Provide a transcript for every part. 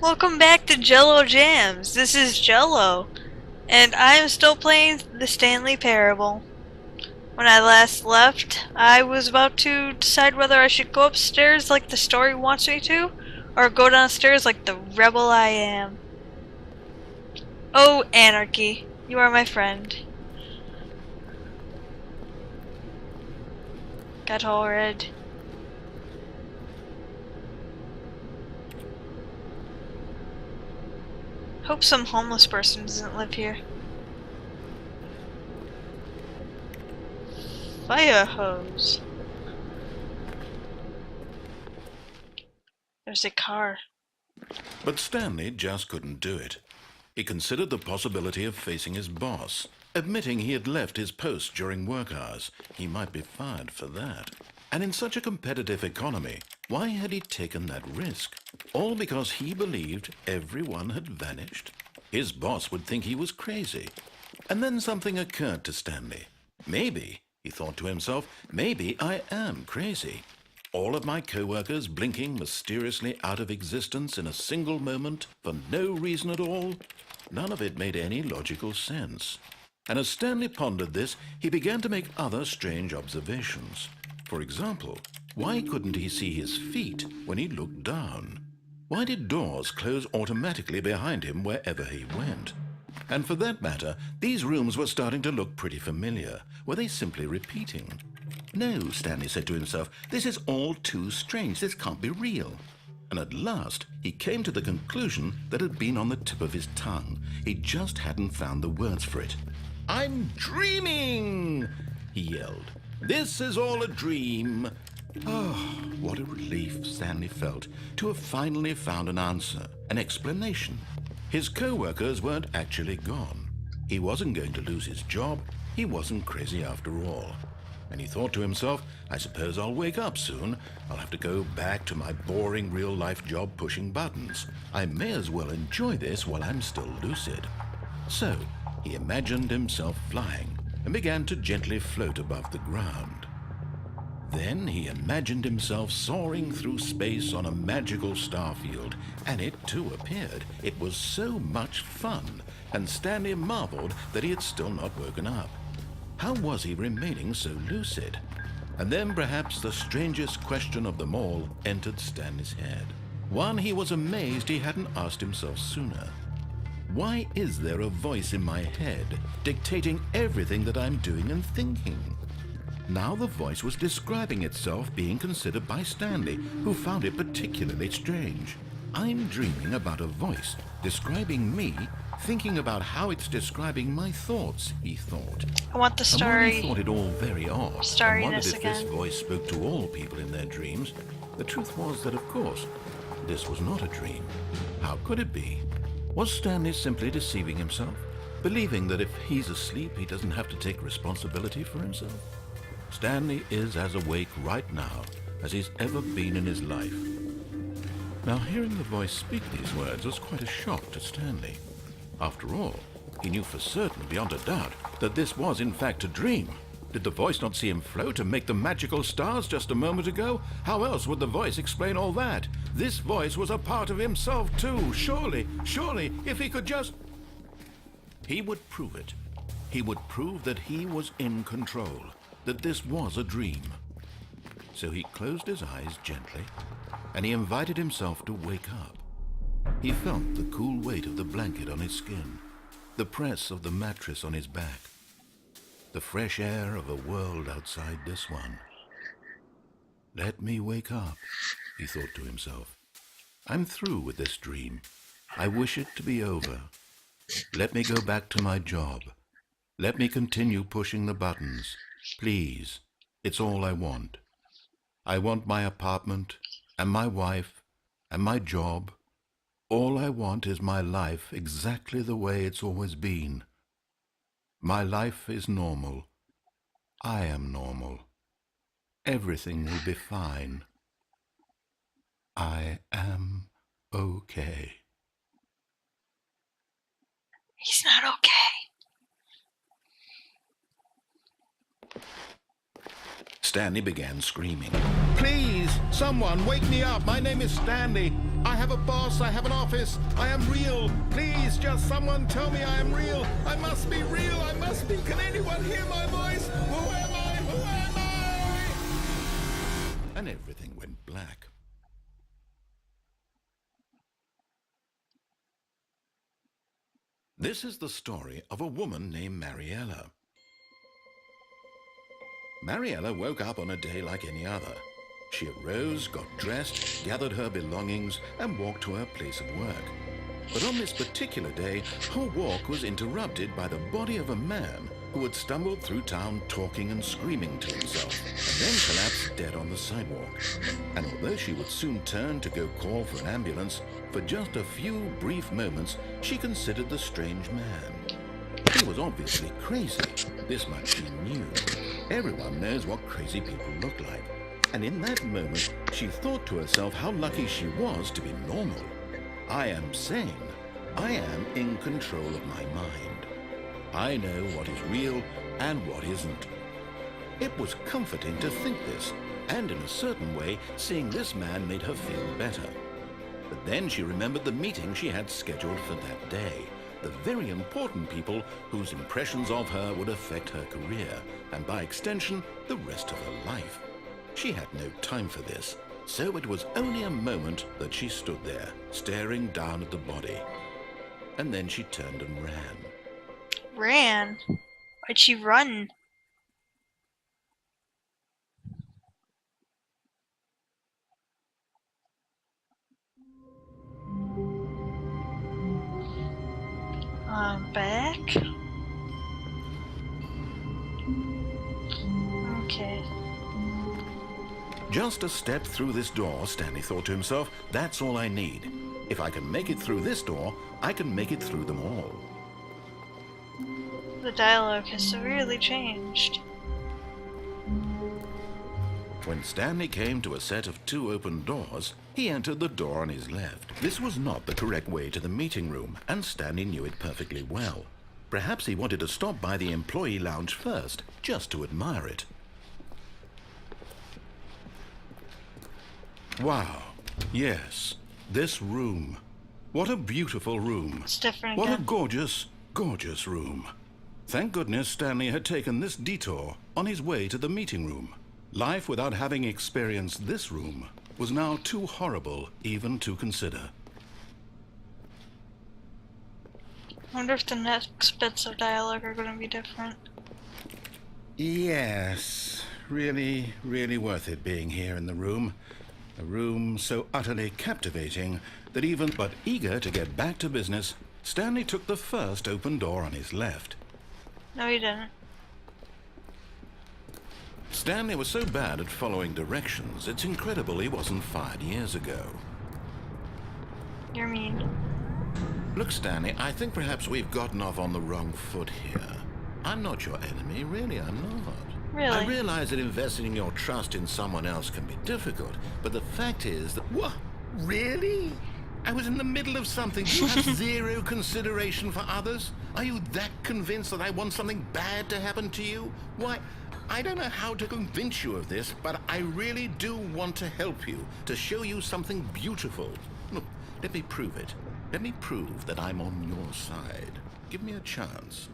Welcome back to Jello Jams. This is Jello, and I am still playing the Stanley Parable. When I last left, I was about to decide whether I should go upstairs like the story wants me to, or go downstairs like the rebel I am. Oh, Anarchy, you are my friend. Got all red. Hope some homeless person doesn't live here. Fire hose. There's a car. But Stanley just couldn't do it. He considered the possibility of facing his boss, admitting he had left his post during work hours. He might be fired for that. And in such a competitive economy, why had he taken that risk? All because he believed everyone had vanished? His boss would think he was crazy. And then something occurred to Stanley. Maybe, he thought to himself, maybe I am crazy. All of my co-workers blinking mysteriously out of existence in a single moment for no reason at all? None of it made any logical sense. And as Stanley pondered this, he began to make other strange observations. For example, why couldn't he see his feet when he looked down? Why did doors close automatically behind him wherever he went? And for that matter, these rooms were starting to look pretty familiar. Were they simply repeating? No, Stanley said to himself, this is all too strange. This can't be real. And at last, he came to the conclusion that had been on the tip of his tongue. He just hadn't found the words for it. I'm dreaming, he yelled. This is all a dream. Oh, what a relief Stanley felt to have finally found an answer, an explanation. His co-workers weren't actually gone. He wasn't going to lose his job. He wasn't crazy after all. And he thought to himself, I suppose I'll wake up soon. I'll have to go back to my boring real-life job pushing buttons. I may as well enjoy this while I'm still lucid. So, he imagined himself flying and began to gently float above the ground. Then he imagined himself soaring through space on a magical starfield, and it too appeared. It was so much fun, and Stanley marveled that he had still not woken up. How was he remaining so lucid? And then perhaps the strangest question of them all entered Stanley's head. One he was amazed he hadn't asked himself sooner. Why is there a voice in my head dictating everything that I'm doing and thinking? Now the voice was describing itself being considered by Stanley, who found it particularly strange. I'm dreaming about a voice describing me, thinking about how it's describing my thoughts, he thought. I want the And while he story. thought it all very odd, and wondered Starriness if this again. voice spoke to all people in their dreams, the truth was that, of course, this was not a dream. How could it be? Was Stanley simply deceiving himself, believing that if he's asleep, he doesn't have to take responsibility for himself? Stanley is as awake right now as he's ever been in his life. Now, hearing the voice speak these words was quite a shock to Stanley. After all, he knew for certain, beyond a doubt, that this was in fact a dream. Did the voice not see him float and make the magical stars just a moment ago? How else would the voice explain all that? This voice was a part of himself too. Surely, if he could just... He would prove it. He would prove that he was in control, that this was a dream. So he closed his eyes gently, and he invited himself to wake up. He felt the cool weight of the blanket on his skin, the press of the mattress on his back, the fresh air of a world outside this one. Let me wake up, he thought to himself. I'm through with this dream. I wish it to be over. Let me go back to my job. Let me continue pushing the buttons. Please, it's all I want. I want my apartment, and my wife, and my job. All I want is my life exactly the way it's always been. My life is normal. I am normal. Everything will be fine. I am okay. He's not okay. Stanley began screaming. Please, Please, someone, wake me up. My name is Stanley. I have a boss. I have an office. I am real. Please, just someone tell me I am real. I must be real. I must be. Can anyone hear my voice? Who am I? Who am I? And everything went black. This is the story of a woman named Mariella. Mariella woke up on a day like any other. She arose, got dressed, gathered her belongings, and walked to her place of work. But on this particular day, her walk was interrupted by the body of a man who had stumbled through town talking and screaming to himself, and then collapsed dead on the sidewalk. And although she would soon turn to go call for an ambulance, for just a few brief moments, she considered the strange man. He was obviously crazy. This much she knew. Everyone knows what crazy people look like. And in that moment, she thought to herself how lucky she was to be normal. I am sane. I am in control of my mind. I know what is real and what isn't. It was comforting to think this, and in a certain way, seeing this man made her feel better. But then she remembered the meeting she had scheduled for that day. The very important people whose impressions of her would affect her career, and by extension, the rest of her life. She had no time for this, so it was only a moment that she stood there, staring down at the body. And then she turned and ran. Ran? Why'd she run? I'm back. Okay. Just a step through this door, Stanley thought to himself. That's all I need. If I can make it through this door, I can make it through them all. The dialogue has severely changed. When Stanley came to a set of 2 open doors, he entered the door on his left. This was not the correct way to the meeting room, and Stanley knew it perfectly well. Perhaps he wanted to stop by the employee lounge first, just to admire it. Wow, yes, this room. What a beautiful room. It's different What again. a gorgeous, gorgeous room. Thank goodness Stanley had taken this detour on his way to the meeting room. Life without having experienced this room was now too horrible even to consider. I wonder if the next bits of dialogue are going to be different. Yes, really, really worth it being here in the room. A room so utterly captivating that even but eager to get back to business, Stanley took the first open door on his left. No, he didn't. Stanley was so bad at following directions, it's incredible he wasn't fired years ago. You're mean. Look, Stanley, I think perhaps we've gotten off on the wrong foot here. I'm not your enemy, really, I'm not. Really? I realize that investing your trust in someone else can be difficult, but the fact is that... What? Really? I was in the middle of something. Do you have zero consideration for others? Are you that convinced that I want something bad to happen to you? Why, I don't know how to convince you of this, but I really do want to help you, to show you something beautiful. Look, let me prove it. Let me prove that I'm on your side. Give me a chance.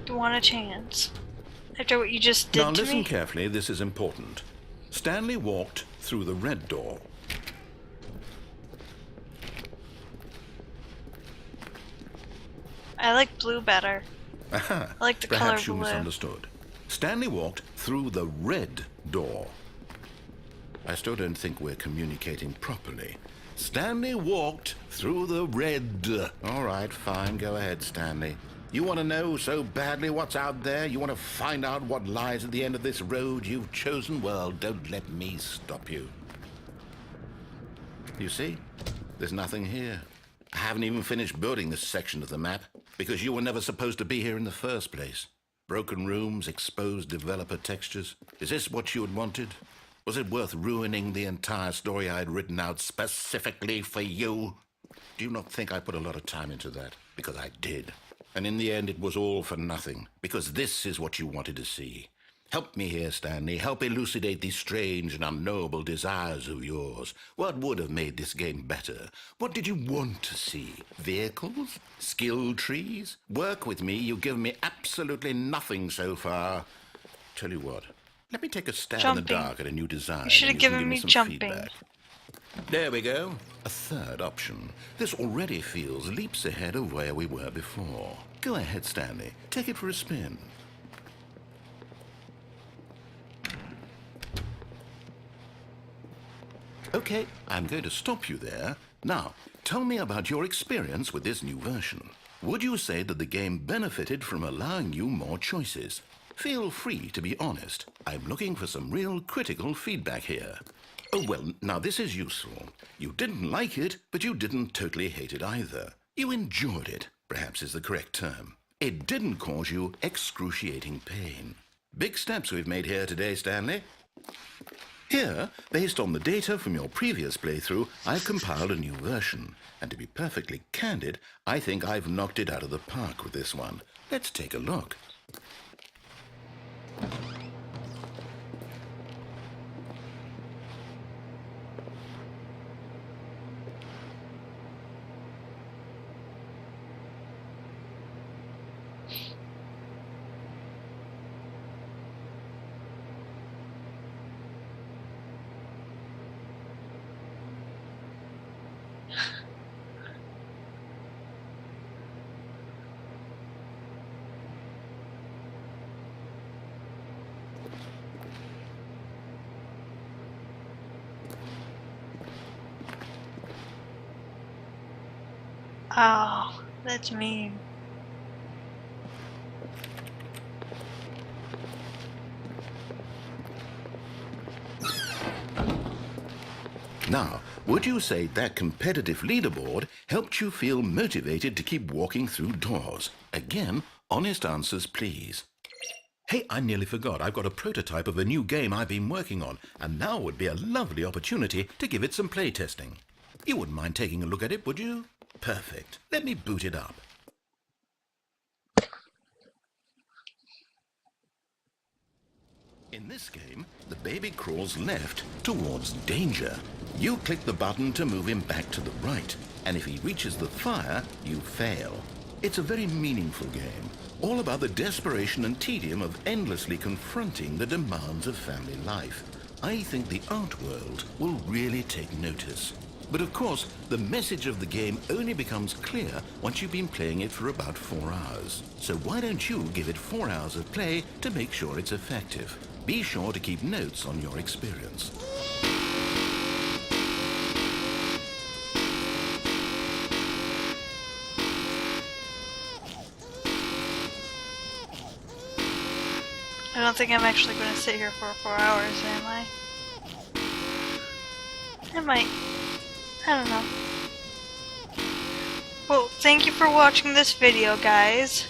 You want a chance. After what you just did Now to listen me? carefully, this is important. Stanley walked through the red door. I like blue better. Aha, I like the color perhaps you blue. misunderstood. Stanley walked through the red door. I still don't think we're communicating properly. Stanley walked through the red... All right, fine, go ahead, Stanley. You want to know so badly what's out there? You want to find out what lies at the end of this road you've chosen? Well, don't let me stop you. You see? There's nothing here. I haven't even finished building this section of the map, because you were never supposed to be here in the first place. Broken rooms, exposed developer textures. Is this what you had wanted? Was it worth ruining the entire story I had written out specifically for you? Do you not think I put a lot of time into that? Because I did. And in the end, it was all for nothing. Because this is what you wanted to see. Help me here, Stanley. Help elucidate these strange and unknowable desires of yours. What would have made this game better? What did you want to see? Vehicles? Skill trees? Work with me. You've given me absolutely nothing so far. Tell you what. Let me take a stab in the dark at a new design. You should have given me some jumping. Feedback. There we go. A third option. This already feels leaps ahead of where we were before. Go ahead, Stanley. Take it for a spin. Okay, I'm going to stop you there. Now, tell me about your experience with this new version. Would you say that the game benefited from allowing you more choices? Feel free to be honest. I'm looking for some real critical feedback here. Oh, well, now this is useful. You didn't like it, but you didn't totally hate it either. You enjoyed it, perhaps is the correct term. It didn't cause you excruciating pain. Big steps we've made here today, Stanley. Here, based on the data from your previous playthrough, I've compiled a new version. And to be perfectly candid, I think I've knocked it out of the park with this one. Let's take a look. Oh, that's mean. Now, would you say that competitive leaderboard helped you feel motivated to keep walking through doors? Again, honest answers, please. Hey, I nearly forgot. I've got a prototype of a new game I've been working on, and now would be a lovely opportunity to give it some playtesting. You wouldn't mind taking a look at it, would you? Perfect. Let me boot it up. In this game, the baby crawls left towards danger. You click the button to move him back to the right, and if he reaches the fire, you fail. It's a very meaningful game, all about the desperation and tedium of endlessly confronting the demands of family life. I think the art world will really take notice. But of course, the message of the game only becomes clear once you've been playing it for about 4 hours. So why don't you give it 4 hours of play to make sure it's effective? Be sure to keep notes on your experience. I don't think I'm actually going to sit here for 4 hours, am I? I might. I don't know. Well, thank you for watching this video, guys.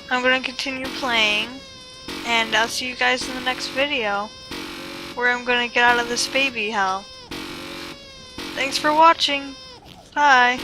I'm going to continue playing, and I'll see you guys in the next video, where I'm going to get out of this baby hell. Thanks for watching. Bye.